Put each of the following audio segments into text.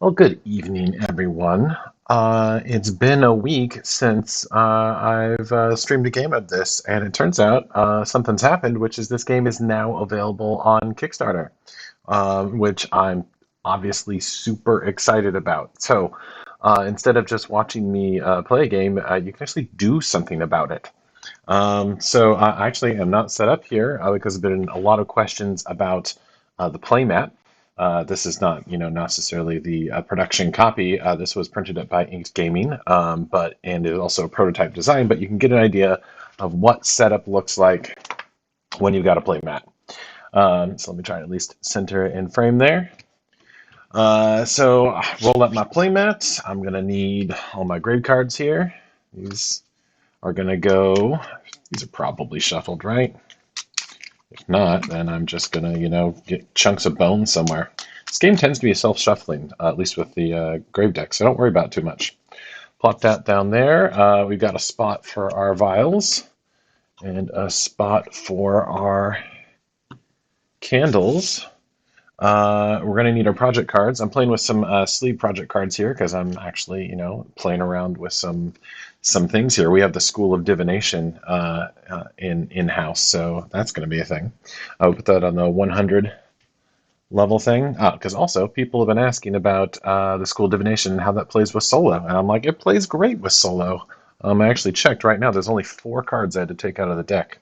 Well, good evening, everyone. It's been a week since I've streamed a game of this, and it turns out something's happened, which is this game is now available on Kickstarter, which I'm obviously super excited about. So instead of just watching me play a game, you can actually do something about it. So I actually am not set up here because there's been a lot of questions about the playmat. This is not, not necessarily the production copy. This was printed up by Inked Gaming, and it is also a prototype design. But you can get an idea of what setup looks like when you've got a playmat. So let me try and at least center it in frame there. So roll up my playmat. I'm gonna need all my grade cards here. These are gonna go. These are probably shuffled, right? If not, then I'm just gonna, get chunks of bone somewhere. This game tends to be self-shuffling, at least with the grave deck, so don't worry about it too much. Plop that down there. We've got a spot for our vials and a spot for our candles. We're going to need our project cards. I'm playing with some sleeve project cards here because I'm actually, playing around with some things here. We have the School of Divination in-house, so that's going to be a thing. I'll put that on the 100 level thing because also people have been asking about the School of Divination and how that plays with solo, and I'm like, it plays great with solo. I actually checked right now. There's only 4 cards I had to take out of the deck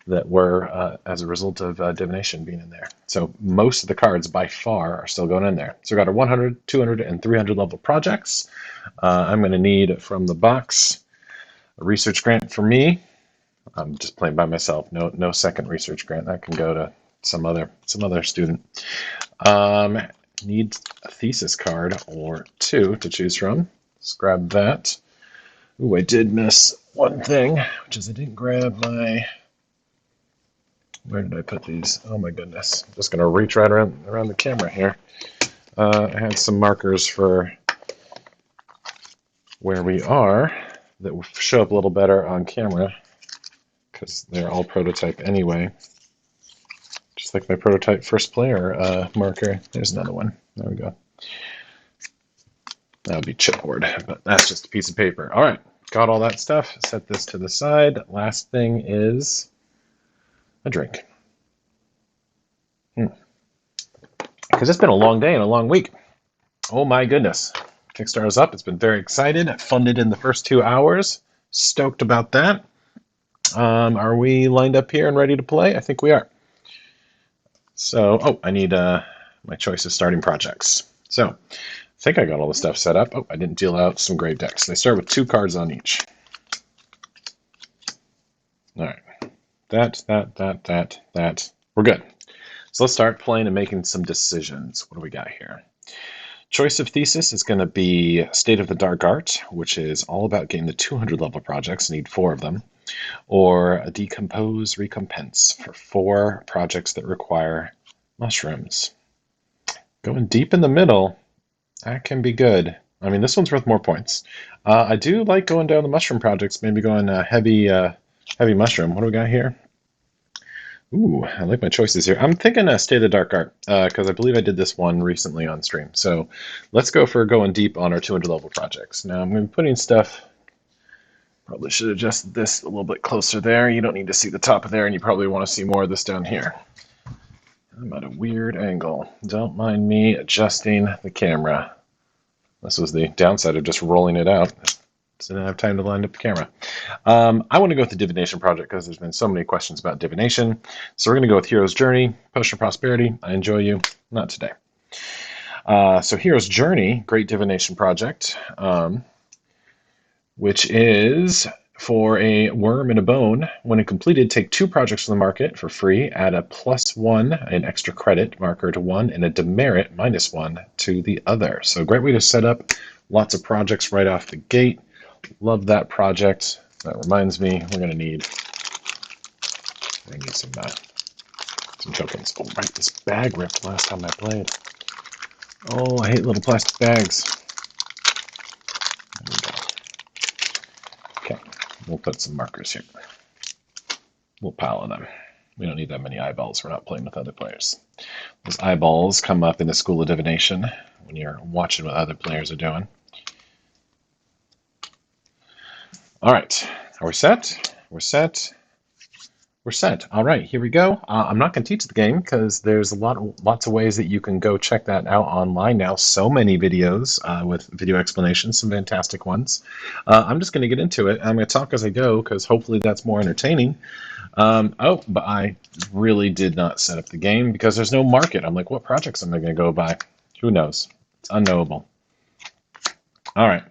that were as a result of divination being in there. So most of the cards by far are still going in there. So we've got our 100, 200, and 300 level projects. I'm going to need from the box a research grant for me. I'm just playing by myself. No second research grant. That can go to some other student. Need a thesis card or 2 to choose from. Let's grab that. Ooh, I did miss one thing, which is I didn't grab my. Where did I put these? Oh my goodness. I'm just going to reach right around the camera here. I had some markers for where we are that will show up a little better on camera because they're all prototype anyway. Just like my prototype first player marker. There's another one. There we go. That would be chipboard, but that's just a piece of paper. All right, got all that stuff. Set this to the side. Last thing is a drink. Because it's been a long day and a long week. Oh my goodness. Kickstarter's up. It's been very excited. Funded in the first 2 hours. Stoked about that. Are we lined up here and ready to play? I think we are. So, I need my choice of starting projects. So, I think I got all the stuff set up. I didn't deal out some grave decks. They start with 2 cards on each. All right. That. We're good. So let's start playing and making some decisions. What do we got here? Choice of thesis is going to be State of the Dark Art, which is all about getting the 200 level projects. Need 4 of them. Or a Decompose Recompense for 4 projects that require mushrooms. Going deep in the middle, that can be good. I mean, this one's worth more points. I do like going down the mushroom projects, maybe going heavy mushroom. What do we got here? Ooh, I like my choices here. I'm thinking State of the Dark Art, because I believe I did this one recently on stream. So let's go for going deep on our 200 level projects. Now I'm going to be putting stuff, probably should adjust this a little bit closer there. You don't need to see the top of there, and you probably want to see more of this down here. I'm at a weird angle. Don't mind me adjusting the camera. This was the downside of just rolling it out. Didn't have time to line up the camera. I want to go with the Divination project because there's been so many questions about divination. So we're going to go with Hero's Journey, Potion of Prosperity. I enjoy you. Not today. So Hero's Journey, great divination project, which is for a worm and a bone. When it completed, take 2 projects from the market for free. Add a +1, an extra credit marker to one, and a demerit -1 to the other. So great way to set up lots of projects right off the gate. Love that project. That reminds me, we're going to need some tokens. Oh, right, this bag ripped last time I played. Oh, I hate little plastic bags. There we go. Okay, we'll put some markers here. We'll pile of them. We don't need that many eyeballs. We're not playing with other players. Those eyeballs come up in the School of Divination when you're watching what other players are doing. All right, are we set? We're set. We're set. All right, here we go. I'm not going to teach the game because there's lots of ways that you can go check that out online now. So many videos with video explanations, some fantastic ones. I'm just going to get into it. I'm going to talk as I go because hopefully that's more entertaining. But I really did not set up the game because there's no market. I'm like, what projects am I going to go by? Who knows? It's unknowable. All right.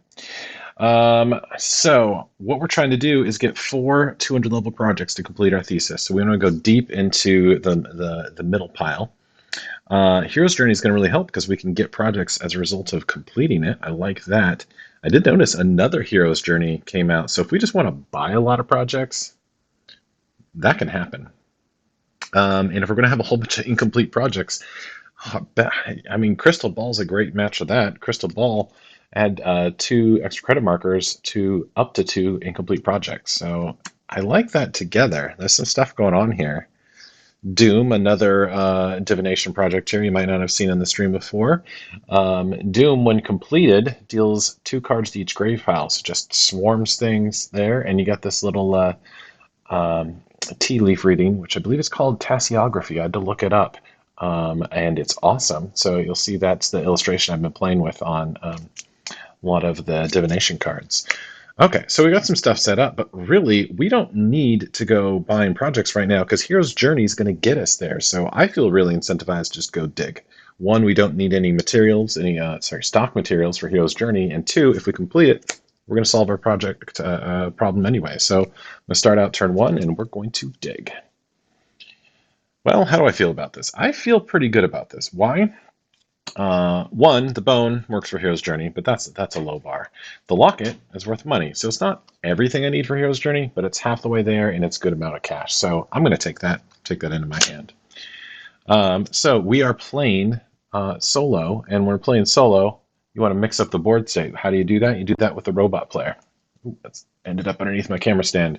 So what we're trying to do is get 4 200 level projects to complete our thesis. So we want to go deep into the middle pile. Hero's Journey is going to really help because we can get projects as a result of completing it. I like that. I did notice another Hero's Journey came out. So if we just want to buy a lot of projects, that can happen. And if we're going to have a whole bunch of incomplete projects, I mean, Crystal Ball is a great match for that. Crystal Ball add 2 extra credit markers to up to 2 incomplete projects. So I like that together. There's some stuff going on here. Doom, another divination project here you might not have seen in the stream before. Doom, when completed, deals 2 cards to each grave pile. So just swarms things there. And you got this little tea leaf reading, which I believe is called Tasseography. I had to look it up. And it's awesome. So you'll see that's the illustration I've been playing with on a lot of the divination cards. Okay, so we got some stuff set up, but really we don't need to go buying projects right now because Hero's Journey is going to get us there. So I feel really incentivized to just go dig. 1, we don't need any materials, stock materials for Hero's Journey, and 2, if we complete it, we're going to solve our project problem anyway. So I'm going to start out turn 1, and we're going to dig. Well, how do I feel about this? I feel pretty good about this. Why? 1, the bone works for Hero's Journey, but that's a low bar. The locket is worth money, so it's not everything I need for Hero's Journey, but it's half the way there, and it's a good amount of cash. So I'm going to take that into my hand. So we are playing solo, and when we're playing solo, you want to mix up the board state. How do you do that? You do that with the robot player. Ooh, that's ended up underneath my camera stand.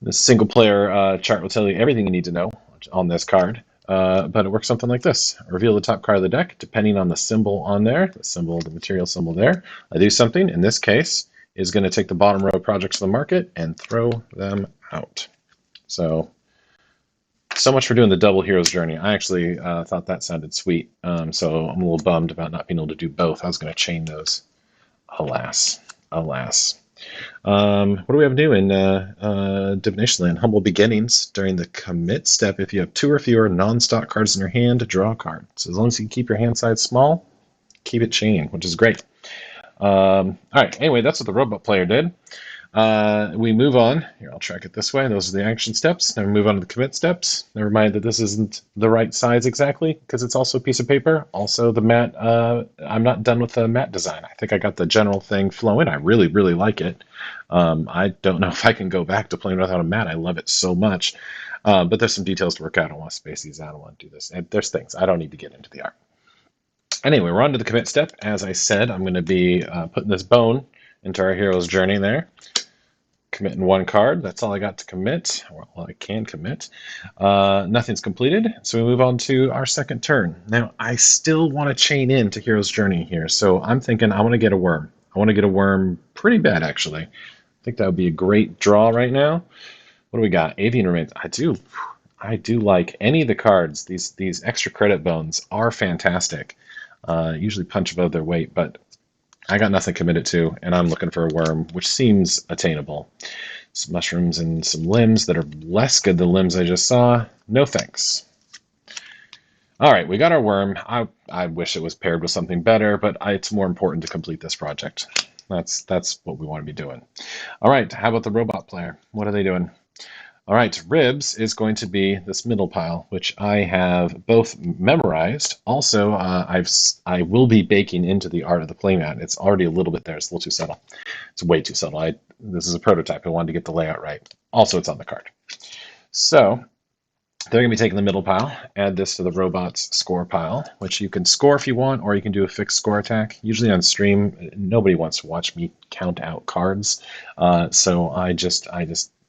The single player chart will tell you everything you need to know on this card, but it works something like this. Reveal the top card of the deck, depending on the symbol on there, the material symbol there. I do something, in this case, is going to take the bottom row of projects to the market and throw them out. So much for doing the double Hero's Journey. I actually thought that sounded sweet, so I'm a little bummed about not being able to do both. I was going to chain those. Alas. What do we have new in Divination Land? Humble Beginnings. During the commit step, if you have 2 or fewer non-stock cards in your hand, draw a card. So as long as you keep your hand size small, keep it chaining, which is great. All right, anyway, that's what the robot player did. We move on. Here, I'll track it this way. Those are the action steps. Now we move on to the commit steps. Never mind that this isn't the right size exactly, because it's also a piece of paper. Also, the mat, I'm not done with the mat design. I think I got the general thing flowing. I really, really like it. I don't know if I can go back to playing without a mat. I love it so much. But there's some details to work out. I don't want to space these out. I don't want to do this. And there's things. I don't need to get into the art. Anyway, we're on to the commit step. As I said, I'm going to be putting this bone into our Hero's Journey there. Committing 1 card. That's all I got to commit. Well, I can commit. Nothing's completed, so we move on to our second turn. Now, I still want to chain in to Hero's Journey here, so I'm thinking I want to get a worm. I want to get a worm pretty bad, actually. I think that would be a great draw right now. What do we got? Avian Remains. I do like any of the cards. These extra credit bones are fantastic. Usually punch above their weight, but I got nothing committed to, and I'm looking for a worm, which seems attainable. Some mushrooms and some limbs that are less good than limbs I just saw. No thanks. All right, we got our worm. I wish it was paired with something better, but it's more important to complete this project. That's what we want to be doing. All right, how about the robot player? What are they doing? All right, Ribs is going to be this middle pile, which I have both memorized. Also, I will be baking into the art of the playmat. It's already a little bit there. It's a little too subtle. It's way too subtle. This is a prototype. I wanted to get the layout right. Also, it's on the card. So they're going to be taking the middle pile, add this to the robot's score pile, which you can score if you want, or you can do a fixed score attack. Usually on stream, nobody wants to watch me count out cards, so I just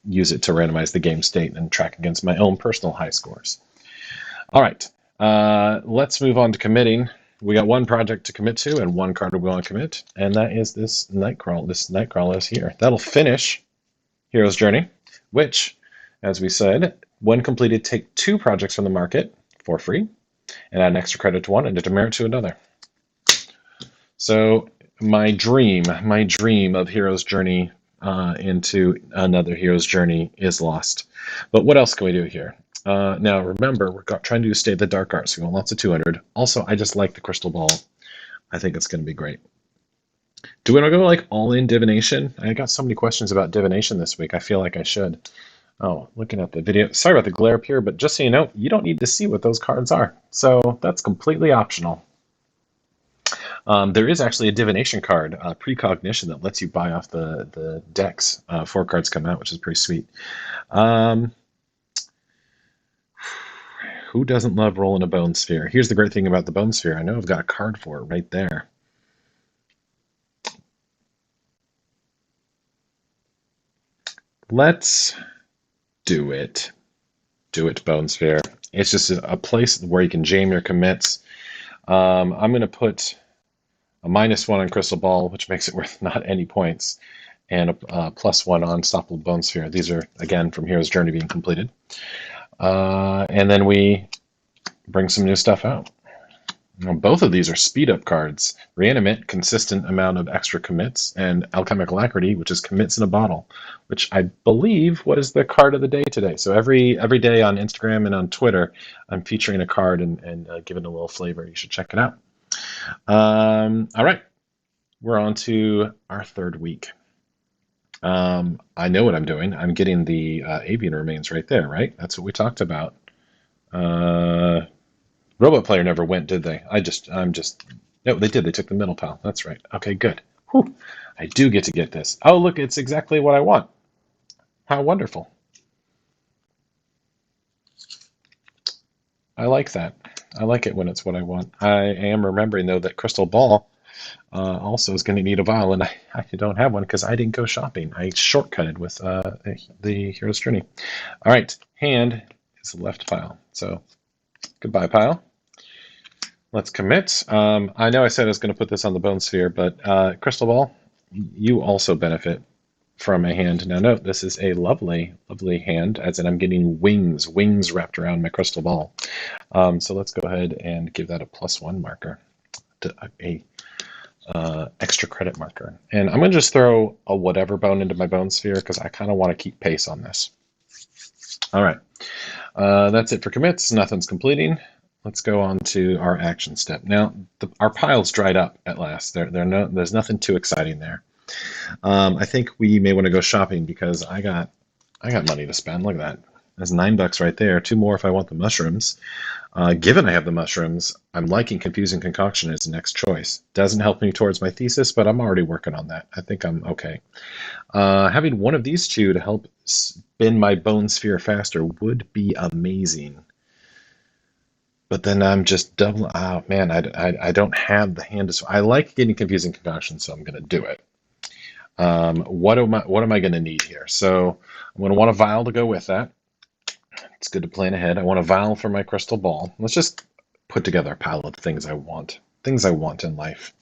use it to randomize the game state and track against my own personal high scores. All right, let's move on to committing. We got one project to commit to and one card we want to commit, and that is this Nightcrawler. This Nightcrawler is here. That'll finish Hero's Journey, which, as we said, when completed, take 2 projects from the market for free and add an extra credit to one and a demerit to another. So my dream of Hero's Journey into another Hero's Journey is lost. But what else can we do here? Now, remember, we're trying to do State of the Dark Arts. So we want lots of 200. Also, I just like the crystal ball. I think it's going to be great. Do we want to go like all-in divination? I got so many questions about divination this week. I feel like I should. Oh, looking at the video. Sorry about the glare up here, but just so you know, you don't need to see what those cards are. So that's completely optional. There is actually a divination card, Precognition, that lets you buy off the decks. 4 cards come out, which is pretty sweet. Who doesn't love rolling a Bone Sphere? Here's the great thing about the Bone Sphere. I know I've got a card for it right there. Let's do it. Do it, Bone Sphere. It's just a place where you can jam your commits. I'm going to put a -1 on Crystal Ball, which makes it worth not any points, and a +1 on Unstoppable Bone Sphere. These are, again, from Hero's Journey being completed. And then we bring some new stuff out. Now, both of these are speed-up cards. Reanimate, consistent amount of extra commits, and Alchemical Alacrity, which is commits in a bottle, which I believe was the card of the day today. So every day on Instagram and on Twitter, I'm featuring a card and giving a little flavor. You should check it out. All right, we're on to our 3rd week. I know what I'm doing. I'm getting the avian remains right there, right? That's what we talked about. Robot Player never went, did they? No, they did. They took the middle pile. That's right. Okay, good. Whew. I do get to get this. Oh, look, it's exactly what I want. How wonderful. I like that. I like it when it's what I want. I am remembering, though, that Crystal Ball also is going to need a vial, and I don't have one because I didn't go shopping. I shortcutted with the Hero's Journey. All right, hand is the left pile. So goodbye, pile. Let's commit. I know I said I was going to put this on the Bone Sphere, but Crystal Ball, you also benefit from a hand. Now note, this is a lovely, lovely hand, as in I'm getting wings wrapped around my Crystal Ball. So let's go ahead and give that a +1 marker, to a extra credit marker. And I'm going to just throw a whatever bone into my Bone Sphere because I kind of want to keep pace on this. All right, that's it for commits. Nothing's completing. Let's go on to our action step. Now, our pile's dried up at last. There's nothing too exciting there. I think we may want to go shopping because I got money to spend. Look at that. There's $9 right there. 2 more if I want the mushrooms. Given I have the mushrooms, I'm liking Confusing Concoction as the next choice. Doesn't help me towards my thesis, but I'm already working on that. I think I'm okay. Having one of these 2 to help spin my Bone Sphere faster would be amazing. But then I'm just double. Oh man, I don't have the hand. I like getting Confusing Concoction, so I'm going to do it. What am I going to need here? So I'm going to want a vial to go with that. It's good to plan ahead. I want a vial for my crystal ball. Let's just put together a pile of things I want in life.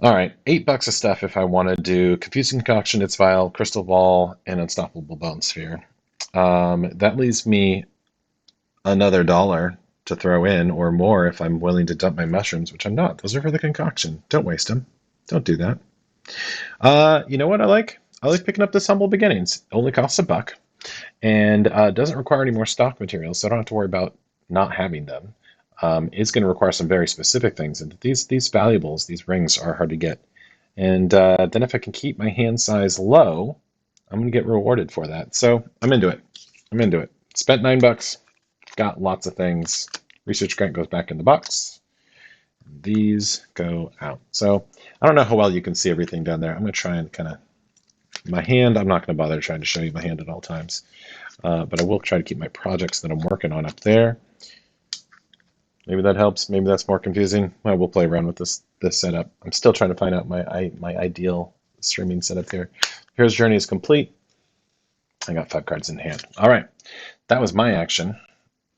All right, $8 of stuff if I want to do Confusing Concoction, its vial, crystal ball, and Unstoppable Bone Sphere. That leaves me another $1 to throw in or more if I'm willing to dump my mushrooms, which I'm not. Those are for the concoction. Don't waste them. Don't do that. You know what I like? I like picking up this Humble Beginnings. It only costs $1 and doesn't require any more stock materials, so I don't have to worry about not having them. It's going to require some very specific things, and these valuables, these rings, are hard to get. And then if I can keep my hand size low, I'm going to get rewarded for that. So I'm into it. Spent $9. Got lots of things. Research grant goes back in the box. These go out. So I don't know how well you can see everything down there. I'm going to try and kind of, my hand, I'm not going to bother trying to show you my hand at all times. But I will try to keep my projects that I'm working on up there. Maybe that helps. Maybe that's more confusing. Well, we'll play around with this setup. I'm still trying to find out my ideal streaming setup here. Hero's Journey is complete. I got 5 cards in hand. All right. That was my action.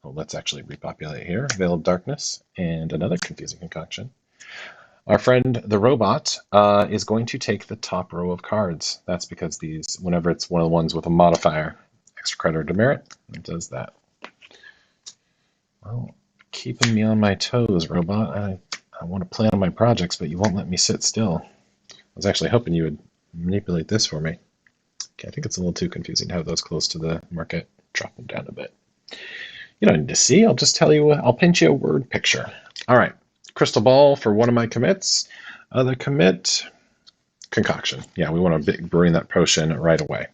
Well, let's actually repopulate here. Veil of Darkness and another confusing concoction. Our friend the robot is going to take the top row of cards. That's because these, whenever it's one of the ones with a modifier, extra credit or demerit, it does that. Well, keeping me on my toes, robot. I want to plan on my projects, but you won't let me sit still. I was actually hoping you would manipulate this for me. Okay, I think it's a little too confusing to have those close to the market. Drop them down a bit. You don't need to see. I'll just tell you. I'll paint you a word picture. All right. Crystal ball for one of my commits. The commit concoction. Yeah, we want to brewing that potion right away.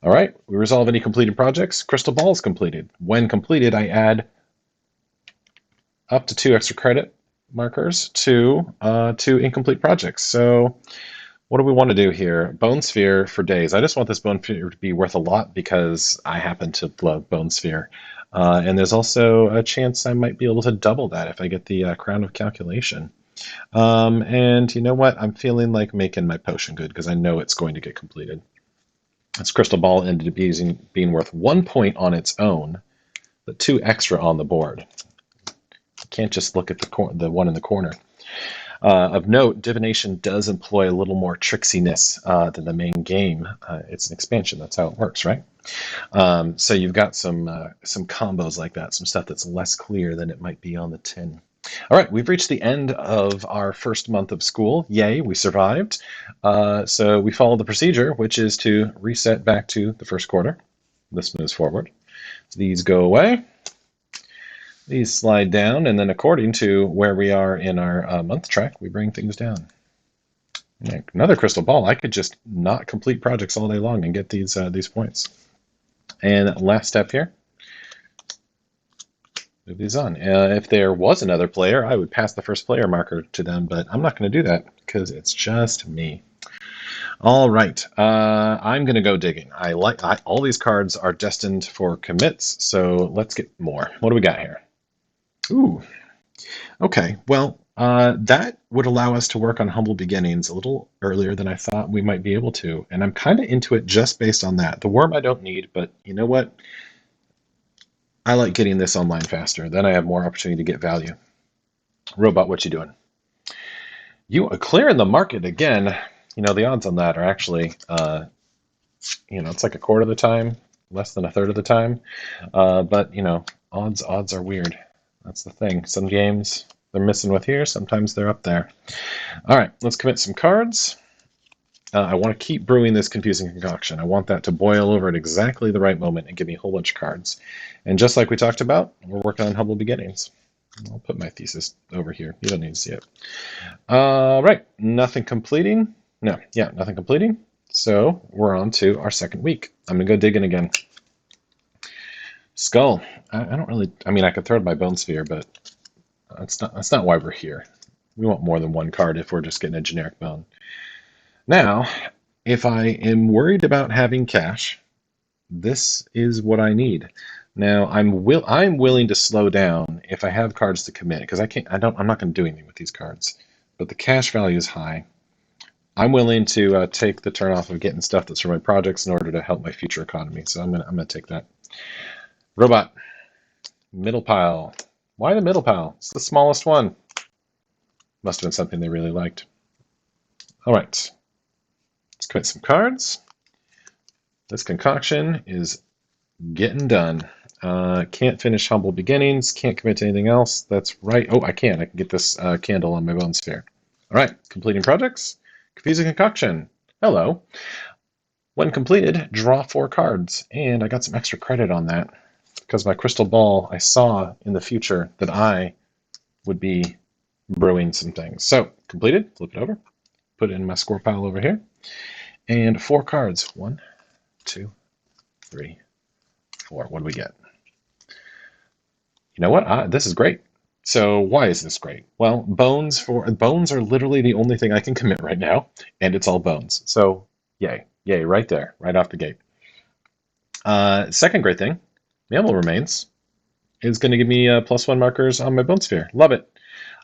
All right. We resolve any completed projects. Crystal ball is completed. When completed, I add up to 2 extra credit markers to incomplete projects. So what do we want to do here? Bone Sphere for days. I just want this Bone Sphere to be worth a lot because I happen to love Bone Sphere. And there's also a chance I might be able to double that if I get the Crown of Calculation. And you know what? I'm feeling like making my potion good because I know it's going to get completed. This crystal ball ended up being worth 1 point on its own, but 2 extra on the board. You can't just look at the one in the corner. Of note, divination does employ a little more tricksiness than the main game. It's an expansion. That's how it works, right? So you've got some combos like that, some stuff that's less clear than it might be on the tin. All right, we've reached the end of our first month of school. Yay, we survived. So we follow the procedure, which is to reset back to the first quarter. This moves forward. These go away. These slide down, and then according to where we are in our month track, we bring things down. Another crystal ball. I could just not complete projects all day long and get these points. And last step here, move these on. If there was another player, I would pass the first player marker to them, but I'm not going to do that because it's just me. All right, I'm going to go digging. All these cards are destined for commits, so let's get more. What do we got here? Ooh, okay. Well, that would allow us to work on Humble Beginnings a little earlier than I thought we might be able to, and I'm kind of into it just based on that. The worm I don't need, but you know what? I like getting this online faster. Then I have more opportunity to get value. Robot, what you doing? You are clearing the market again. You know, the odds on that are actually, it's like a quarter of the time, less than a third of the time. But, odds are weird. That's the thing. Some games they're missing with here. Sometimes they're up there. All right, let's commit some cards. I want to keep brewing this confusing concoction. I want that to boil over at exactly the right moment and give me a whole bunch of cards. And just like we talked about, we're working on Humble Beginnings. I'll put my thesis over here. You don't need to see it. Right, nothing completing. Nothing completing. So we're on to our second week. I'm going to go digging again. Skull. I don't really, I could throw it in my Bone Sphere, but that's not why we're here. We want more than one card if we're just getting a generic bone. Now, if I am worried about having cash, this is what I need. Now, I'm willing to slow down if I have cards to commit, because I'm not going to do anything with these cards. But the cash value is high. I'm willing to take the turn off of getting stuff that's for my projects in order to help my future economy. So I'm gonna take that. Robot, middle pile. Why the middle pile? It's the smallest one. Must have been something they really liked. All right, let's commit some cards. This concoction is getting done. Can't finish Humble Beginnings. Can't commit to anything else. That's right. Oh, I can. I can get this candle on my Bone Sphere. All right, completing projects. Confusing concoction. Hello. When completed, draw 4 cards. And I got some extra credit on that because my crystal ball, I saw in the future that I would be brewing some things. So, completed. Flip it over. Put it in my score pile over here. And 4 cards. 1, 2, 3, 4. What do we get? You know what? This is great. So why is this great? Well, bones are literally the only thing I can commit right now, and it's all bones. So yay, right there, right off the gate. Second great thing, mammal remains is going to give me +1 markers on my Bone Sphere. Love it.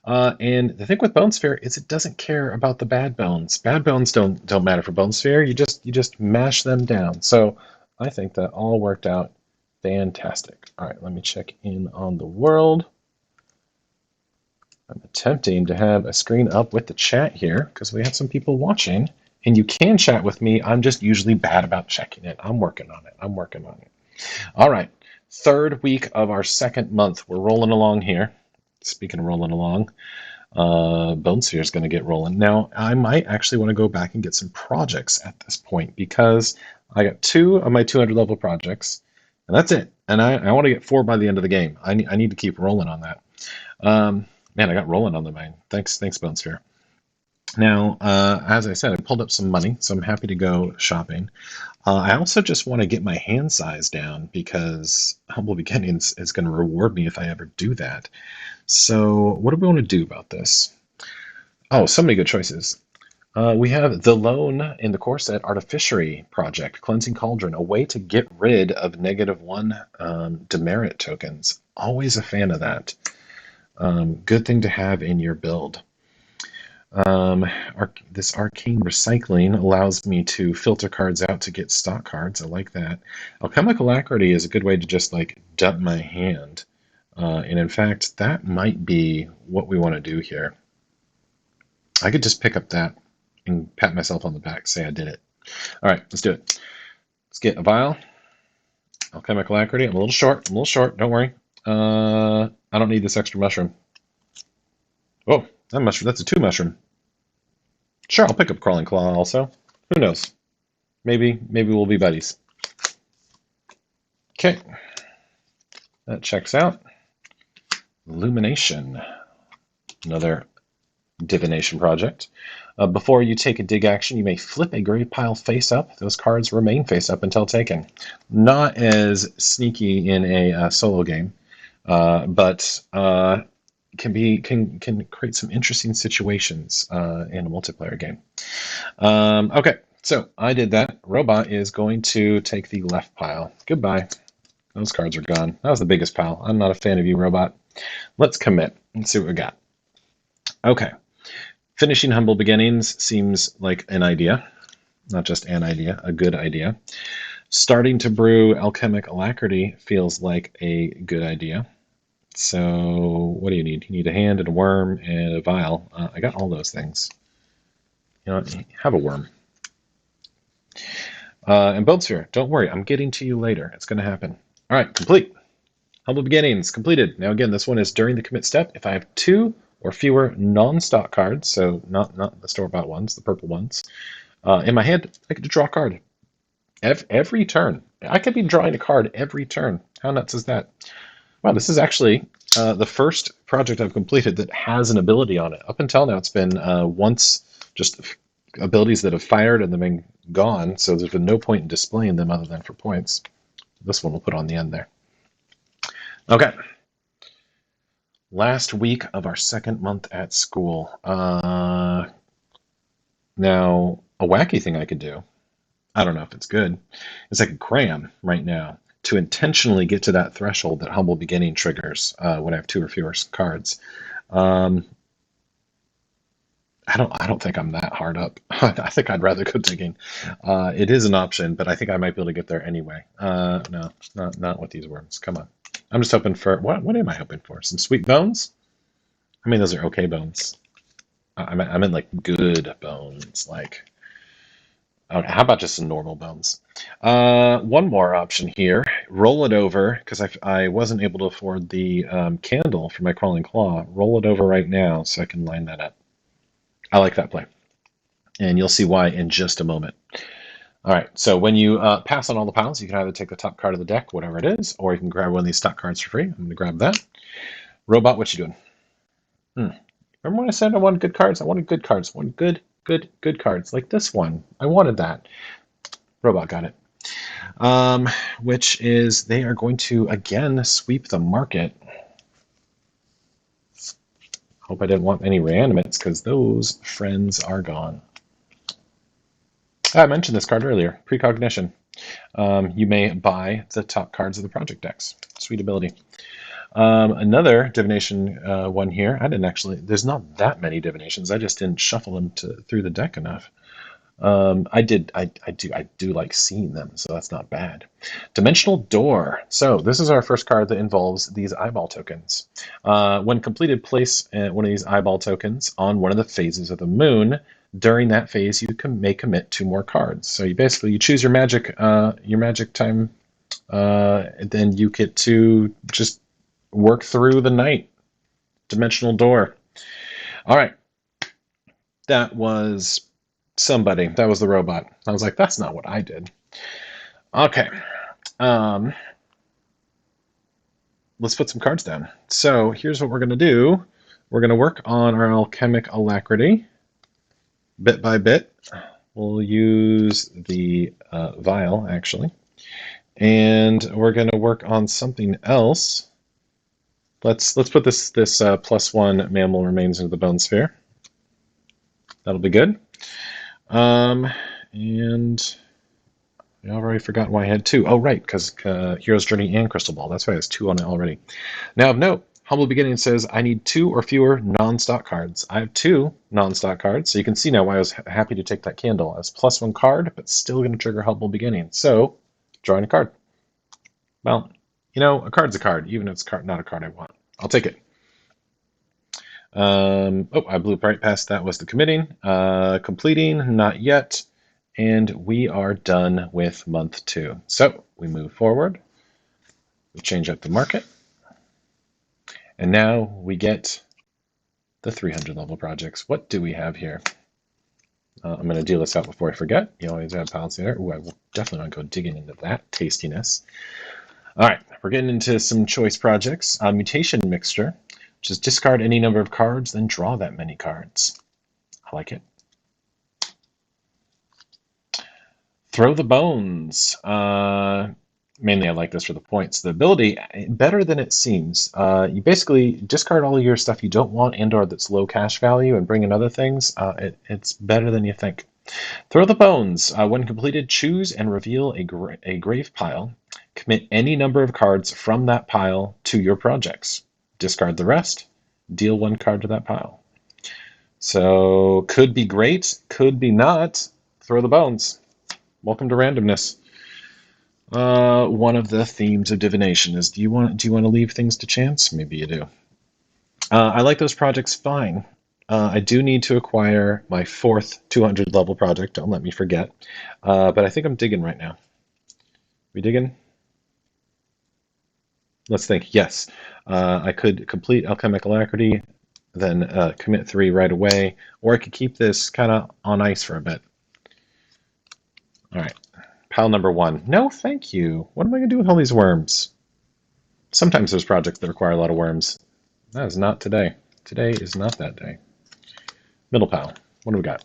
And the thing with Bone Sphere is it doesn't care about the bad bones. Bad bones don't matter for Bone Sphere. You just mash them down. So I think that all worked out Fantastic. All right, let me check in on the world. I'm attempting to have a screen up with the chat here because we have some people watching. And you can chat with me. I'm just usually bad about checking it. I'm working on it. I'm working on it. All right. Third week of our second month. We're rolling along here. Speaking of rolling along, Bone Sphere is going to get rolling. Now, I might actually want to go back and get some projects at this point because I got 2 of my 200 level projects, and that's it. And I want to get 4 by the end of the game. I need to keep rolling on that. Man, I got rolling on the main. Thanks, Bone Sphere. Now, as I said, I pulled up some money, so I'm happy to go shopping. I also just want to get my hand size down because Humble Beginnings is going to reward me if I ever do that. So what do we want to do about this? Oh, so many good choices. We have the Loan in the core set Artificery Project, Cleansing Cauldron, a way to get rid of -1 demerit tokens. Always a fan of that. Good thing to have in your build. This Arcane Recycling allows me to filter cards out to get stock cards. I like that. Alchemical Alacrity is a good way to just like dump my hand. And in fact, that might be what we want to do here. I could just pick up that and pat myself on the back, say I did it. All right, let's do it. Let's get a vial. Alchemical Alacrity. I'm a little short. Don't worry. I don't need this extra mushroom. Oh, that mushroom. That's a 2 mushroom. Sure, I'll pick up Crawling Claw also. Who knows? Maybe we'll be buddies. Okay. That checks out. Illumination. Another divination project. Before you take a dig action, you may flip a grave pile face up. Those cards remain face up until taken. Not as sneaky in a solo game, but can create some interesting situations in a multiplayer game. Okay, so I did that. Robot is going to take the left pile. Goodbye. Those cards are gone. That was the biggest pile. I'm not a fan of you, Robot. Let's commit and see what we got. Okay. Finishing Humble Beginnings seems like an idea. Not just an idea, a good idea. Starting to brew Alchemic Alacrity feels like a good idea. So what do you need? You need a hand and a worm and a vial. I got all those things. You know, have a worm. And Bone Sphere, don't worry, I'm getting to you later. It's going to happen. All right, complete. Humble Beginnings, completed. Now again, this one is during the commit step. If I have 2 or fewer non-stock cards, so not the store-bought ones, the purple ones, in my hand, I get to draw a card. Every turn. I could be drawing a card every turn. How nuts is that? Wow, this is actually the first project I've completed that has an ability on it. Up until now, it's been once just abilities that have fired and then been gone, so there's been no point in displaying them other than for points. This one we'll put on the end there. Okay. Last week of our second month at school. Now, a wacky thing I could do, I don't know if it's good, is I could cram right now to intentionally get to that threshold that Humble Beginning triggers when I have 2 or fewer cards. I don't think I'm that hard up. I think I'd rather go digging. It is an option, but I think I might be able to get there anyway. No, not with these worms. Come on. I'm just hoping for what am I hoping for? Some sweet bones? I mean, those are okay bones. I meant like good bones. Like, okay, how about just some normal bones? One more option here. Roll it over because I wasn't able to afford the candle for my Crawling Claw. Roll it over right now so I can line that up. I like that play, and you'll see why in just a moment. All right, so when you pass on all the piles, you can either take the top card of the deck, whatever it is, or you can grab one of these stock cards for free. I'm going to grab that. Robot, what you doing? Remember when I said I wanted good cards? I wanted good cards. I wanted good cards, like this one. I wanted that. Robot got it. Which is they are going to, again, sweep the market. Hope I didn't want any reanimates, because those friends are gone. I mentioned this card earlier, Precognition. You may buy the top cards of the project decks. Sweet ability. Another divination one here. I didn't actually, there's not that many divinations. I just didn't shuffle them through the deck enough. I do like seeing them, so that's not bad. Dimensional Door. So this is our first card that involves these eyeball tokens. When completed, place one of these eyeball tokens on one of the phases of the moon. During that phase, you may commit 2 more cards. So you choose your magic time, and then you get to just work through the night. Dimensional Door. All right, that was somebody. That was the robot. I was like, that's not what I did. Okay. Um, let's put some cards down. So here's what we're going to do. We're going to work on our alchemic alacrity bit by bit. We'll use the vial, actually. And we're going to work on something else. Let's put this +1 mammal remains into the bone sphere. That'll be good. And I already forgot why I had 2. Oh, right, because Hero's Journey and Crystal Ball. That's why there's 2 on it already. Now, of note, Humble Beginning says I need 2 or fewer non-stock cards. I have 2 non-stock cards, so you can see now why I was happy to take that candle. As +1 card, but still going to trigger Humble Beginning. So, drawing a card. Well, a card's a card, even if it's not a card I want. I'll take it. I blew right past that was the committing. Completing, not yet. And we are done with month 2. So we move forward. We change up the market. And now we get the 300 level projects. What do we have here? I'm going to deal this out before I forget. You always have piles there. Ooh, I will definitely want to go digging into that tastiness. All right, we're getting into some choice projects. Mutation Mixture, which is discard any number of cards, then draw that many cards. I like it. Throw the Bones. Mainly I like this for the points. The ability, better than it seems. You basically discard all of your stuff you don't want and or that's low cash value and bring in other things. It's better than you think. Throw the Bones. When completed, choose and reveal a grave pile. Commit any number of cards from that pile to your projects. Discard the rest. Deal 1 card to that pile. So could be great, could be not. Throw the Bones. Welcome to randomness. One of the themes of divination is do you want to leave things to chance? Maybe you do. I like those projects fine. I do need to acquire my 4th 200 level project. Don't let me forget. But I think I'm digging right now. We digging? Let's think. Yes. I could complete Alchemic Alacrity, then commit 3 right away, or I could keep this kind of on ice for a bit. All right. Pile number 1. No, thank you. What am I going to do with all these worms? Sometimes there's projects that require a lot of worms. That is not today. Today is not that day. Middle pile. What do we got?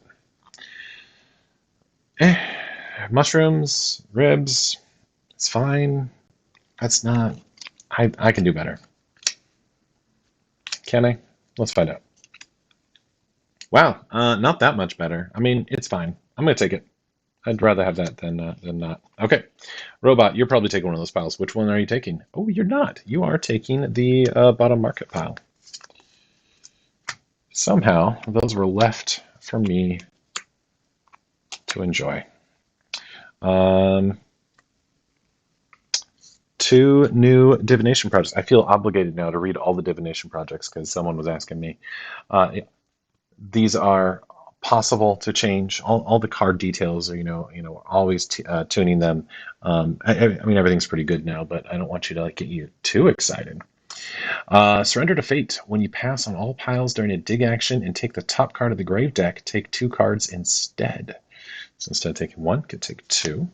Mushrooms, ribs. It's fine. That's not... I can do better. Can I? Let's find out. Wow, not that much better. I mean, it's fine. I'm going to take it. I'd rather have that than not. Okay, Robot, you're probably taking one of those piles. Which one are you taking? Oh, you're not. You are taking the bottom market pile. Somehow, those were left for me to enjoy. 2 new divination projects. I feel obligated now to read all the divination projects because someone was asking me. These are possible to change. All the card details are, always tuning them. I mean, everything's pretty good now, but I don't want you to get you too excited. Surrender to Fate. When you pass on all piles during a dig action and take the top card of the grave deck, take 2 cards instead. So instead of taking 1, could take 2.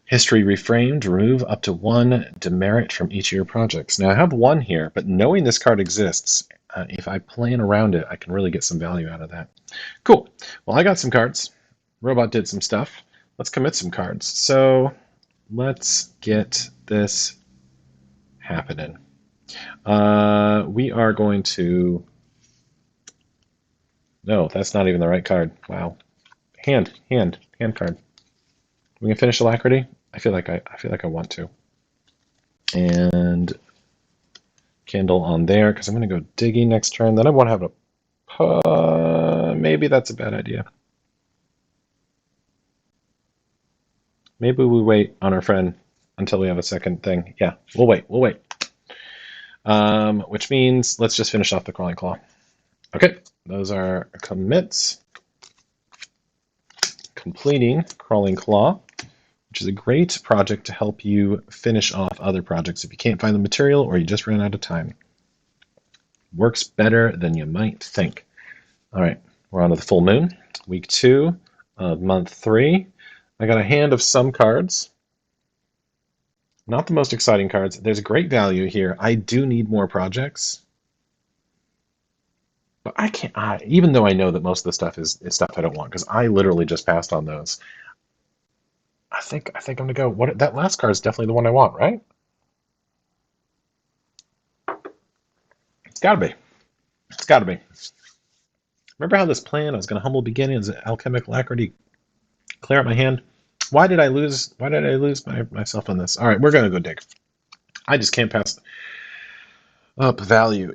History Reframed. Remove up to 1 demerit from each of your projects. Now I have 1 here, but knowing this card exists, if I plan around it, I can really get some value out of that. Cool. Well, I got some cards. Robot did some stuff. Let's commit some cards. So let's get this happening. We are going to... No, that's not even the right card. Wow. Hand card. We can finish Alacrity. I feel like I want to. And candle on there because I'm going to go digging next turn. Then I want to have a Maybe that's a bad idea. Maybe we wait on our friend until we have a second thing. Yeah, we'll wait. We'll wait. Which means let's just finish off the Crawling Claw. Okay, those are commits. Completing Crawling Claw, which is a great project to help you finish off other projects if you can't find the material or you just ran out of time. Works better than you might think. All right, we're on to the full moon, week 2 of month 3. I got a hand of some cards. Not the most exciting cards. There's great value here. I do need more projects. But I can't, even though I know that most of the stuff is stuff I don't want, because I literally just passed on those. I think I'm gonna go. That last card is definitely the one I want, right? It's gotta be. It's gotta be. Remember how this plan? I was gonna humble beginnings, alchemical alacrity, clear out my hand. Why did I lose? Why did I lose myself on this? All right, we're gonna go dig. I just can't pass up value.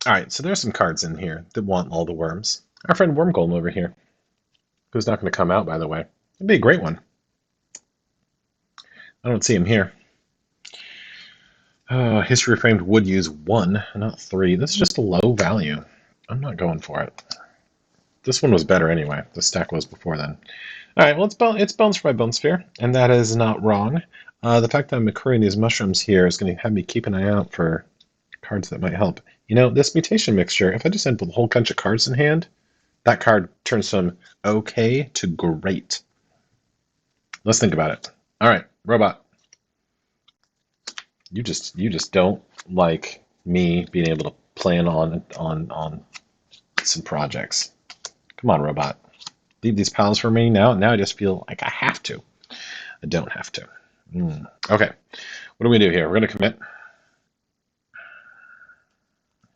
All right, so there's some cards in here that want all the worms. Our friend Wormgolem over here, who's not going to come out, by the way. It'd be a great one. I don't see him here. History Framed would use 1, not 3. This is just a low value. I'm not going for it. This one was better anyway. The stack was before then. All right, well, it's bones for my bone sphere, and that is not wrong. The fact that I'm accruing these mushrooms here is going to have me keep an eye out for cards that might help. You know, this mutation mixture, if I just end with a whole bunch of cards in hand, that card turns from okay to great. Let's think about it. All right, robot. You just don't like me being able to plan on some projects. Come on, robot. Leave these piles for me now. Now I just feel like I have to. I don't have to. Okay. What do we do here? We're going to commit.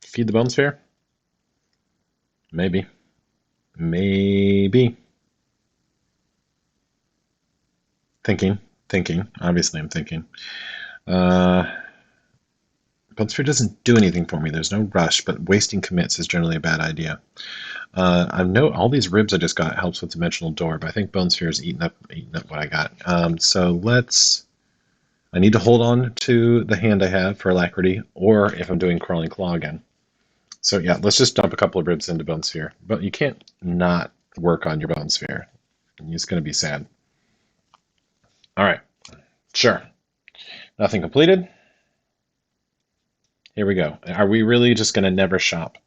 Feed the bone sphere? Maybe. Maybe. Thinking. Obviously I'm thinking. Bone sphere doesn't do anything for me. There's no rush, but wasting commits is generally a bad idea. I know all these ribs I just got helps with Dimensional Door, but I think Bone Sphere is eating up what I got. So I need to hold on to the hand I have for Alacrity, or if I'm doing Crawling Claw again. So yeah, let's just dump a couple of ribs into Bone Sphere. But you can't not work on your Bone Sphere. It's going to be sad. All right, sure. Nothing completed. Here we go. Are we really just going to never shop?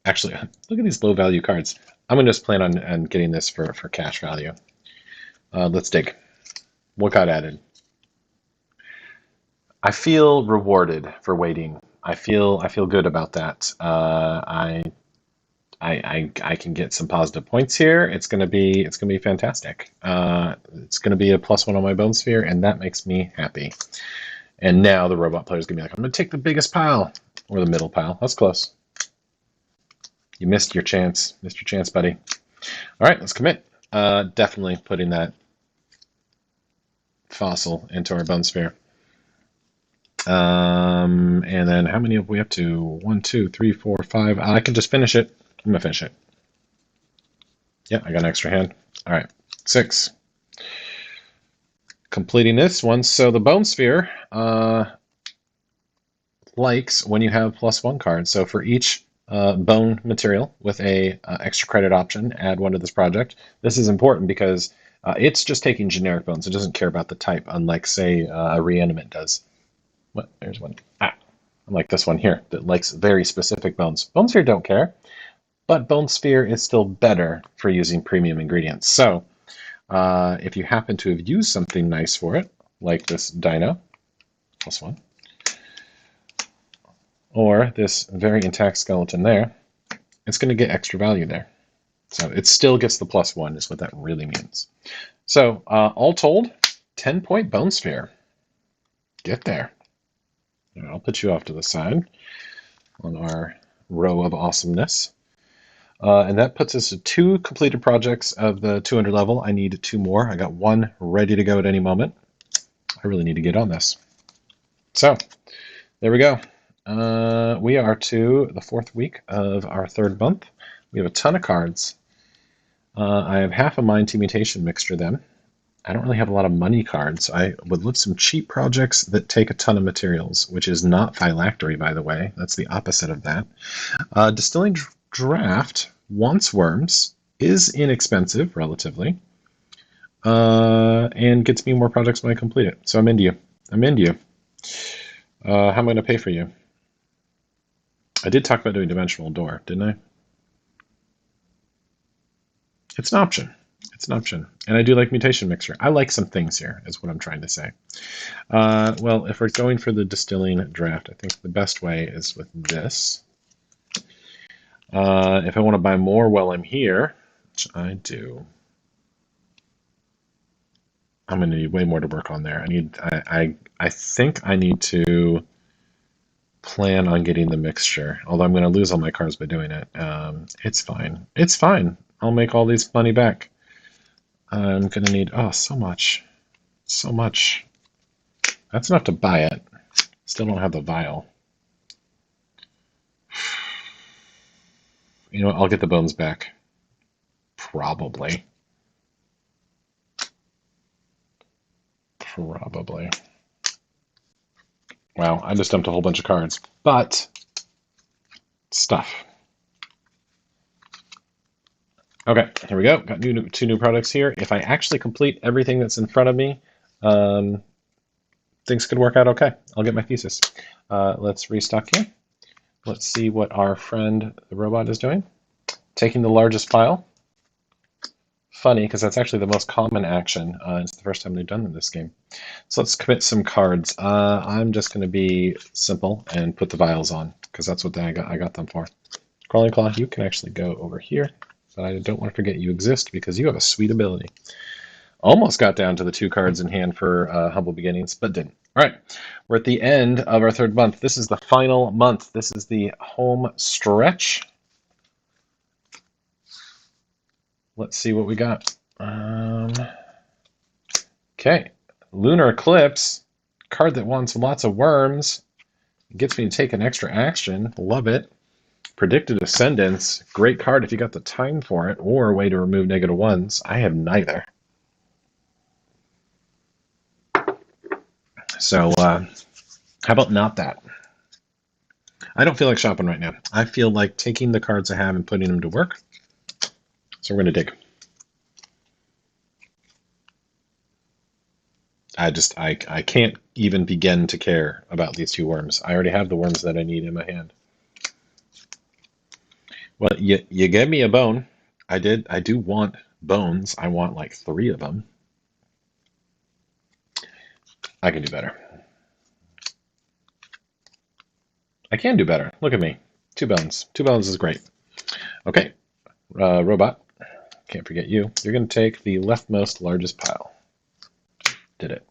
Actually, look at these low value cards. I'm going to just plan on getting this for cash value. Let's dig. What got added? I feel rewarded for waiting. I feel good about that. I can get some positive points here. It's gonna be fantastic. It's gonna be a +1 on my Bone Sphere, and that makes me happy. And now the robot player's gonna be like, I'm gonna take the biggest pile or the middle pile. That's close. You missed your chance. Buddy. All right, let's commit. Definitely putting that fossil into our Bone Sphere. And then how many have we up to? 1, 2, 3, 4, 5. I can just finish it. I'm gonna finish it. Yeah, I got an extra hand. All right, 6. Completing this one. So the Bone Sphere likes when you have +1 cards. So for each bone material with a extra credit option, add 1 to this project. This is important because it's just taking generic bones. It doesn't care about the type, unlike say a reanimate does. What? There's one. Unlike this one here that likes very specific bones. Bone Sphere don't care, but Bone Sphere is still better for using premium ingredients. So if you happen to have used something nice for it, like this dino, +1, or this very intact skeleton there, it's going to get extra value there. So it still gets the +1 is what that really means. So all told, 10-point Bone Sphere. Get there. I'll put you off to the side on our row of awesomeness. And that puts us at 2 completed projects of the 200 level. I need 2 more. I got 1 ready to go at any moment. I really need to get on this. So there we go. We are to the 4th week of our 3rd month. We have a ton of cards. I have half a Mind to Mutation mixture then. I don't really have a lot of money cards. I would love some cheap projects that take a ton of materials, which is not phylactery, by the way. That's the opposite of that. Distilling Draft wants worms, is inexpensive, relatively, and gets me more projects when I complete it. So I'm into you. I'm into you. How am I going to pay for you? I did talk about doing Dimensional Door, didn't I? It's an option. It's an option. And I do like Mutation Mixture. I like some things here, is what I'm trying to say. Well, if we're going for the Distilling Draft, I think the best way is with this. If I want to buy more while I'm here, which I do, I'm going to need way more to work on there. I think I need to plan on getting the mixture, although I'm going to lose all my cards by doing it. It's fine. It's fine. I'll make all these money back. I'm going to need, oh, so much. So much. That's enough to buy it. Still don't have the vial. You know what? I'll get the bones back. Probably. Probably. Wow, I just dumped a whole bunch of cards. But, stuff. Okay, here we go. Got two new products here. If I actually complete everything that's in front of me, things could work out okay. I'll get my thesis. Let's restock here. Let's see what our friend the robot is doing. Taking the largest pile. Funny, because that's actually the most common action. It's the first time they've done in this game. So let's commit some cards. I'm just going to be simple and put the vials on, because that's what I got them for. Crawling Claw, you can actually go over here, but I don't want to forget you exist because you have a sweet ability. Almost got down to the 2 cards in hand for Humble Beginnings, but didn't. All right, we're at the end of our 3rd month. This is the final month. This is the home stretch. Let's see what we got. Okay, Lunar Eclipse, card that wants lots of worms. It gets me to take an extra action. Love it. Predicted Ascendance, great card if you got the time for it, or a way to remove -1s. I have neither. So, how about not that? I don't feel like shopping right now. I feel like taking the cards I have and putting them to work. So we're going to dig. I can't even begin to care about these 2 worms. I already have the worms that I need in my hand. Well, you gave me a bone. I do want bones. I want like 3 of them. I can do better. I can do better. Look at me. 2 bones. 2 bones is great. Okay. Robot. Can't forget you. You're going to take the leftmost largest pile. Did it.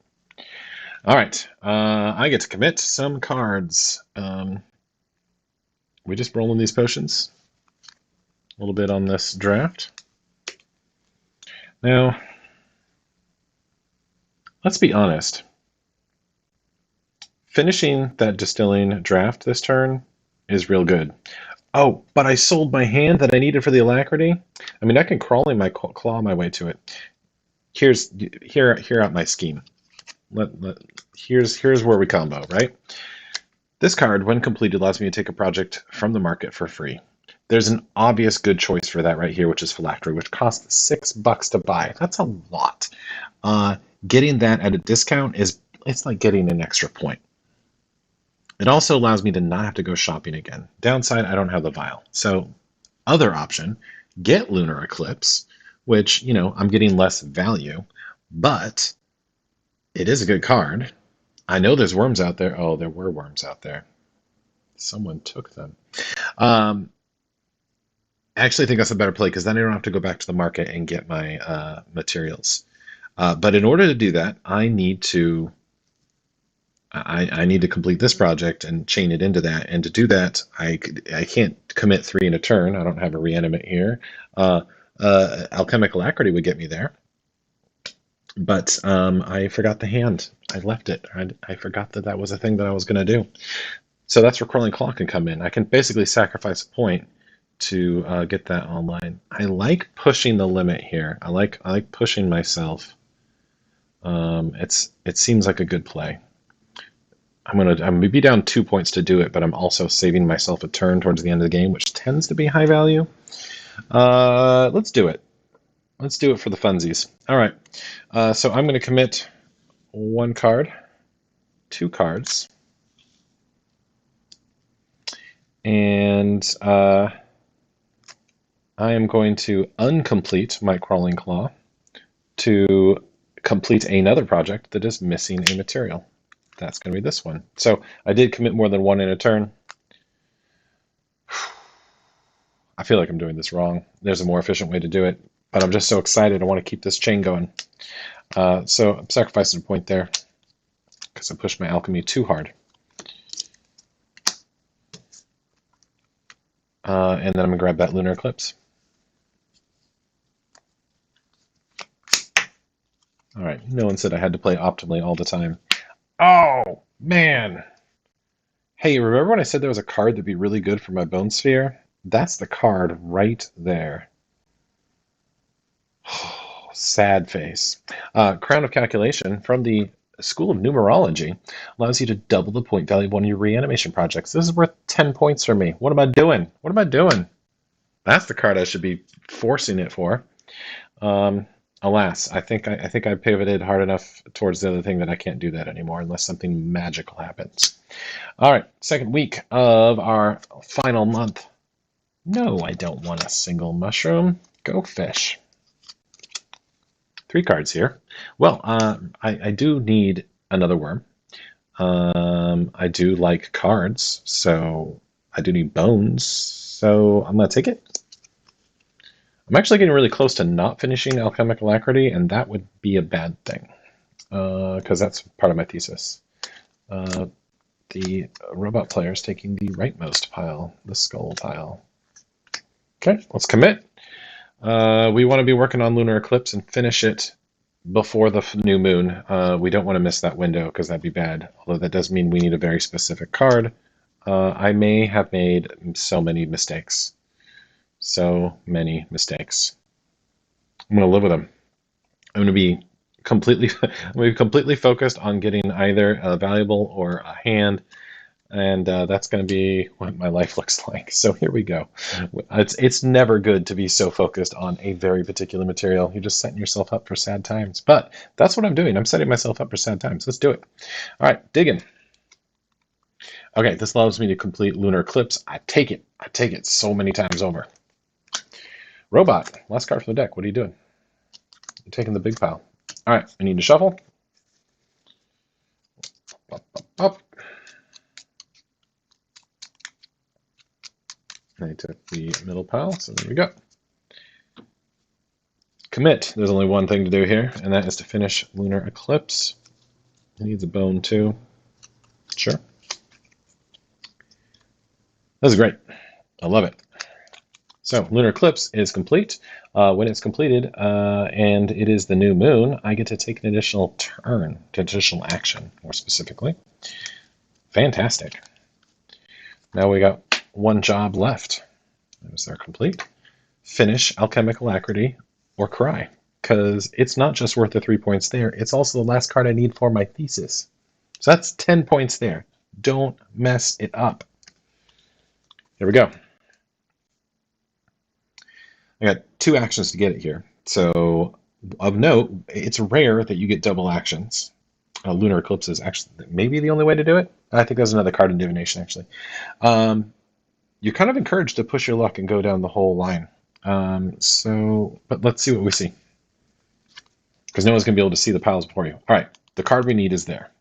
All right. I get to commit some cards. We just rolling these potions. A little bit on this draft. Now, let's be honest. Finishing that distilling draft this turn is real good. Oh, but I sold my hand that I needed for the alacrity. I mean, I can claw my way to it. Hear out my scheme. Here's where we combo, right? This card, when completed, allows me to take a project from the market for free. There's an obvious good choice for that right here, which is phylactery, which costs $6 to buy. That's a lot. Getting that at a discount it's like getting an extra point. It also allows me to not have to go shopping again. Downside, I don't have the vial. So, other option, get Lunar Eclipse, which, I'm getting less value, but it is a good card. I know there's worms out there. Oh, there were worms out there. Someone took them. I actually think that's a better play because then I don't have to go back to the market and get my materials. But in order to do that, I need to complete this project and chain it into that. And to do that, I can't commit 3 in a turn. I don't have a reanimate here. Alchemic Alacrity would get me there. But I forgot the hand. I left it. I forgot that was a thing that I was going to do. So that's where Crawling Claw can come in. I can basically sacrifice a point to get that online. I like pushing the limit here. I like pushing myself. It seems like a good play. I'm gonna be down 2 points to do it, but I'm also saving myself a turn towards the end of the game, which tends to be high value. Let's do it. Let's do it for the funsies. All right. So I'm going to commit 1 card, 2 cards, and I am going to uncomplete my Crawling Claw to complete another project that is missing a material. That's going to be this one. So I did commit more than 1 in a turn. I feel like I'm doing this wrong. There's a more efficient way to do it, but I'm just so excited. I want to keep this chain going. So I'm sacrificing a point there because I pushed my alchemy too hard. And then I'm going to grab that Lunar Eclipse. All right, no one said I had to play optimally all the time. Oh, man. Hey, remember when I said there was a card that'd be really good for my Bone Sphere? That's the card right there. Sad face. Crown of Calculation from the School of Numerology allows you to double the point value of one of your reanimation projects. This is worth 10 points for me. What am I doing? What am I doing? That's the card I should be forcing it for. Alas, I think I pivoted hard enough towards the other thing that I can't do that anymore unless something magical happens. All right, second week of our final month. No, I don't want a single mushroom. Go fish. 3 cards here. Well, I do need another worm. I do like cards, so I do need bones. So I'm going to take it. I'm actually getting really close to not finishing Alchemical Alacrity, and that would be a bad thing, because that's part of my thesis. The robot player is taking the rightmost pile, the skull pile. Okay, let's commit. We want to be working on Lunar Eclipse and finish it before the new moon. We don't want to miss that window because that'd be bad, although that does mean we need a very specific card. I may have made so many mistakes. So many mistakes. I'm going to live with them. I'm going to be completely focused on getting either a valuable or a hand, and that's going to be what my life looks like. So here we go. It's never good to be so focused on a very particular material. You're just setting yourself up for sad times. But that's what I'm doing. I'm setting myself up for sad times. Let's do it. All right, digging. Okay, this allows me to complete Lunar Eclipse. I take it. I take it so many times over. Robot, last card from the deck. What are you doing? You're taking the big pile. All right, I need to shuffle. Up, up, up. I took the middle pile, so there we go. Commit. There's only one thing to do here, and that is to finish Lunar Eclipse. It needs a bone too. Sure. This is great. I love it. So Lunar Eclipse is complete. When it's completed and it is the new moon, I get to take an additional turn, additional action, more specifically. Fantastic. Now we got one job left. Is there complete? Finish Alchemical Alacrity or Cry, because it's not just worth the 3 points there. It's also the last card I need for my thesis. So that's 10 points there. Don't mess it up. Here we go. I got 2 actions to get it here. So of note, it's rare that you get double actions. Lunar Eclipse is actually maybe the only way to do it. I think there's another card in divination, actually. You're kind of encouraged to push your luck and go down the whole line. But let's see what we see. Because no one's going to be able to see the piles before you. All right, the card we need is there.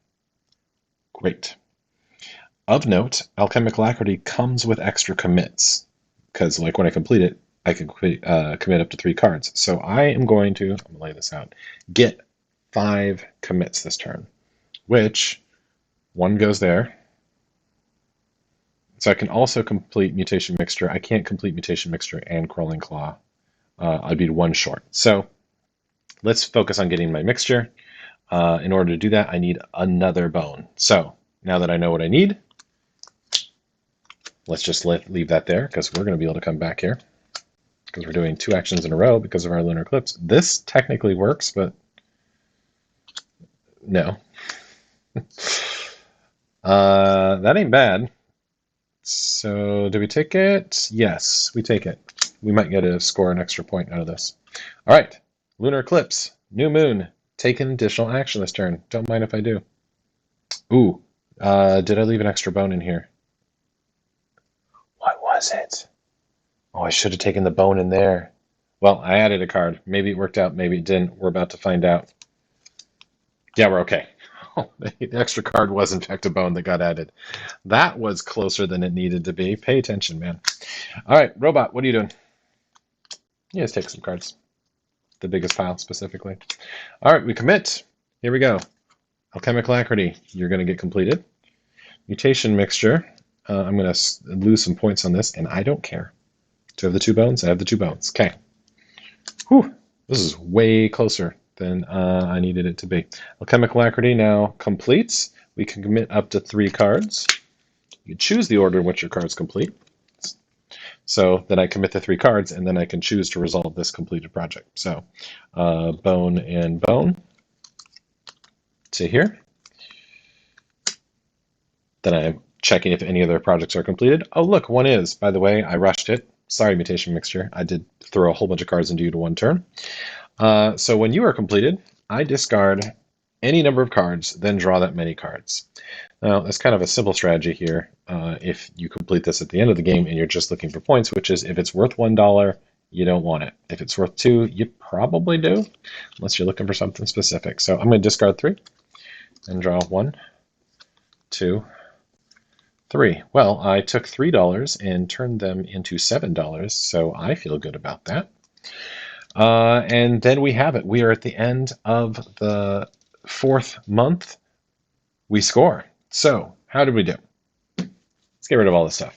Great. Of note, Alchemical Alacrity comes with extra commits. Because like when I complete it, I can commit up to 3 cards. So I am going to lay this out, get 5 commits this turn, which 1 goes there. So I can also complete Mutation Mixture. I can't complete Mutation Mixture and Crawling Claw. I'd be 1 short. So let's focus on getting my mixture. In order to do that, I need another bone. So now that I know what I need, Let's just leave that there because we're going to be able to come back here because we're doing 2 actions in a row because of our lunar eclipse. This technically works, but no. That ain't bad. So do we take it? Yes, we take it. We might get to score an extra point out of this. All right, lunar eclipse, new moon. Take an additional action this turn. Don't mind if I do. Ooh, did I leave an extra bone in here? What was it? Oh, I should have taken the bone in there. Well, I added a card. Maybe it worked out, maybe it didn't. We're about to find out. Yeah, we're okay. Oh, the extra card was in fact a bone that got added. That was closer than it needed to be. Pay attention, man. All right, robot, what are you doing? Yeah, let's take some cards. The biggest pile specifically. All right, we commit. Here we go. Alchemical Alacrity, you're going to get completed. Mutation Mixture, I'm going to lose some points on this, and I don't care. Do I have the 2 bones? I have the 2 bones. Okay. Whew, this is way closer than I needed it to be. Alchemical Alacrity now completes. We can commit up to 3 cards. You choose the order in which your cards complete. So then I commit the 3 cards, and then I can choose to resolve this completed project. So bone and bone to here. Then I'm checking if any other projects are completed. Oh, look, one is. By the way, I rushed it. Sorry, Mutation Mixture. I did throw a whole bunch of cards into you to 1 turn. So when you are completed, I discard any number of cards, then draw that many cards. Now, that's kind of a simple strategy here if you complete this at the end of the game and you're just looking for points, which is if it's worth $1, you don't want it. If it's worth 2, you probably do, unless you're looking for something specific. So I'm going to discard 3 and draw 1, 2, 3. Well, I took $3 and turned them into $7, so I feel good about that. And then we have it. We are at the end of the 4th month. We score. So, how did we do? Let's get rid of all this stuff.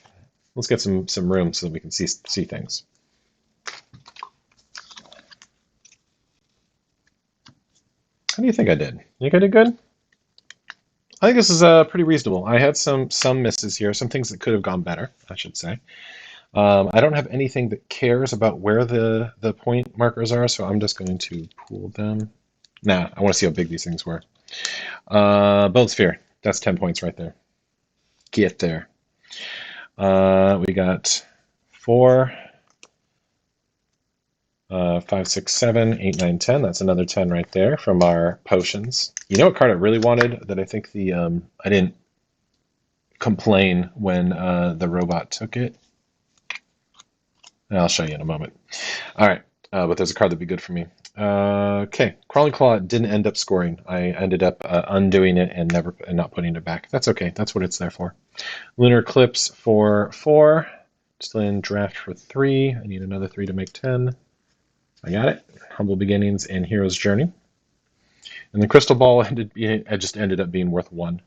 Let's get some room so that we can see things. How do you think I did? You think I did good? I think this is pretty reasonable. I had some misses here, some things that could have gone better, I should say. I don't have anything that cares about where the point markers are, so I'm just going to pool them. Nah, I want to see how big these things were. Bone Sphere, that's 10 points right there. Get there. We got 4, 5, 6, 7, 8, 9, 10. That's another 10 right there from our potions. You know what card I really wanted that I think I didn't complain when the robot took it? I'll show you in a moment. All right, but there's a card that'd be good for me. Okay, Crawling Claw didn't end up scoring. I ended up undoing it and not putting it back. That's okay. That's what it's there for. Lunar Eclipse for 4. Still in draft for 3. I need another 3 to make 10. I got it. Humble Beginnings and Hero's Journey. And the Crystal Ball just ended up being worth 1.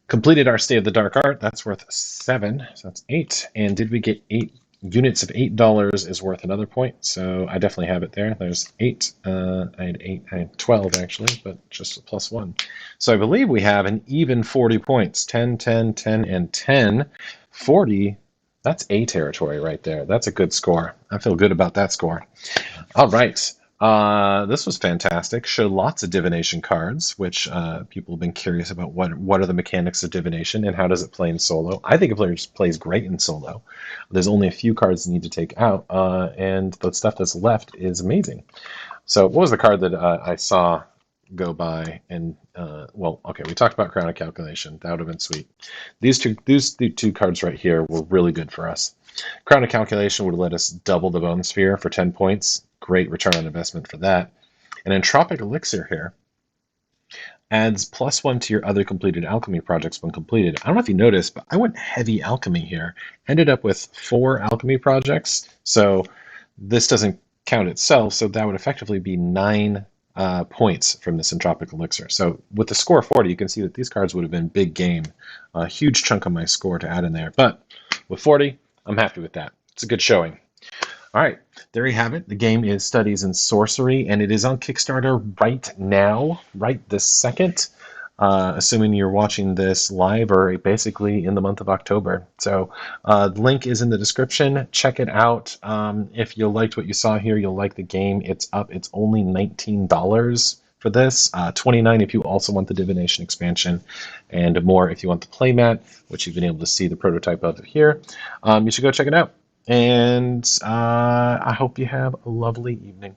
Completed our Stay of the Dark Art. That's worth 7. So that's 8. And did we get 8 units of $8 is worth another point. So I definitely have it there. There's 8. I had 12 actually, but just a +1. So I believe we have an even 40 points. 10, 10, 10, and 10. 40. That's A territory right there. That's a good score. I feel good about that score. All right. This was fantastic. Showed lots of divination cards, which people have been curious about. What are the mechanics of divination and how does it play in solo? I think it plays great in solo. There's only a few cards you need to take out, and the stuff that's left is amazing. So what was the card that I saw go by? And well, okay, we talked about Crown of Calculation. That would have been sweet. These two cards right here were really good for us. Crown of Calculation would have let us double the Bone Sphere for 10 points. Great return on investment for that. And Entropic Elixir here adds +1 to your other completed alchemy projects when completed. I don't know if you noticed, but I went heavy alchemy here. Ended up with 4 alchemy projects. So this doesn't count itself, so that would effectively be 9 points from this Entropic Elixir. So with the score of 40, you can see that these cards would have been big game. A huge chunk of my score to add in there. But with 40, I'm happy with that. It's a good showing. All right, there you have it. The game is Studies in Sorcery, and it is on Kickstarter right now, right this second. assuming you're watching this live or basically in the month of October. So the link is in the description. Check it out. If you liked what you saw here, you'll like the game. It's up. It's only $19 for this. $29 if you also want the divination expansion, and more if you want the playmat, which you've been able to see the prototype of here. You should go check it out. And I hope you have a lovely evening.